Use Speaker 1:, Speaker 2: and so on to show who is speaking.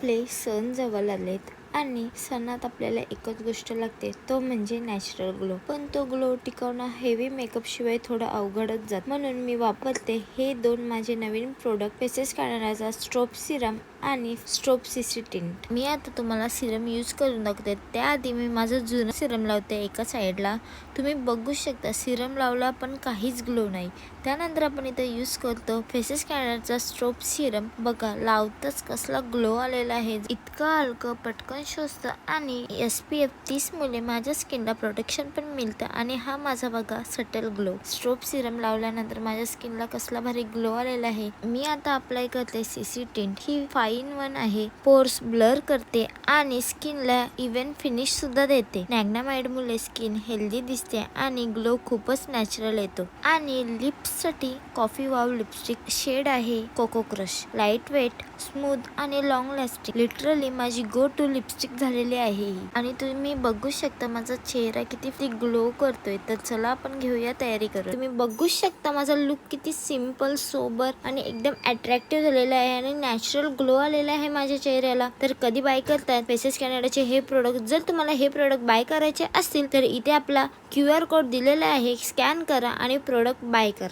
Speaker 1: आपले सण जवळ आलेत आणि सणात आपल्याला एकच गोष्ट लागते, तो म्हणजे नॅचरल ग्लो. पण तो ग्लो टिकवणं हेवी मेकअप शिवाय थोडं अवघडच जात. म्हणून मी वापरते हे दोन माझे नवीन प्रोडक्ट, फेसेस काढण्याचा स्ट्रोब सिरम आणि स्ट्रोब सीसी टिंट. मी आता तुम्हाला सिरम यूज करून दाखवते. त्याआधी मी माझं जुनं सिरम लावते एका साईडला. तुम्ही बघू शकता सिरम लावला पण काहीच ग्लो नाही. त्यानंतर आपण इथं यूज करतो फेसेस काढण्याचा स्ट्रोब सिरम. बघा लावताच कसला ग्लो आलेला आहे. इतकं हलकं, पटकन शोषतं आणि SPF 30 मुळे माझ्या स्किनला प्रोटेक्शन पण मिळतं. आणि हा माझा बघा सटल ग्लो. स्ट्रोब सिरम लावल्यानंतर माझ्या स्किनला कसला भारी ग्लो आलेला आहे. मी आता अप्लाय करते सीसी टिंट. ही 5 in 1 आहे. पोर्स ब्लर करते आणि स्किनला इव्हन फिनिश सुद्धा देते. नॅग्नामाइड मुळे स्किन हेल्दी दिसते आणि ग्लो खूपच नॅचरल येतो. आणि लिप्स साठी कॉफी वाव लिपस्टिक शेड आहे coco crush. Light weight, smooth आणि लॉंग लास्टिंग. लिटरली माझी गो टू लिपस्टिक झालेली आहे ही. आणि तुम्ही बघू शकता माझा चेहरा किती ग्लो करतोय. तर चला आपण घेऊया तयारी करू. तुम्ही बघू शकता माझा लुक किती सिंपल, सोबर आणि एकदम अट्रॅक्टिव्ह झालेला आहे आणि नॅचरल ग्लो आलेला आहे माझ्या चेहऱ्याला. तर कधी बाय करतात फेसेस कॅनडाचे हे प्रोडक्ट? जर तुम्हाला हे प्रोडक्ट बाय करायचे असतील तर इथे आपला QR कोड दिलेला आहे. स्कॅन करा आणि प्रोडक्ट बाय करा.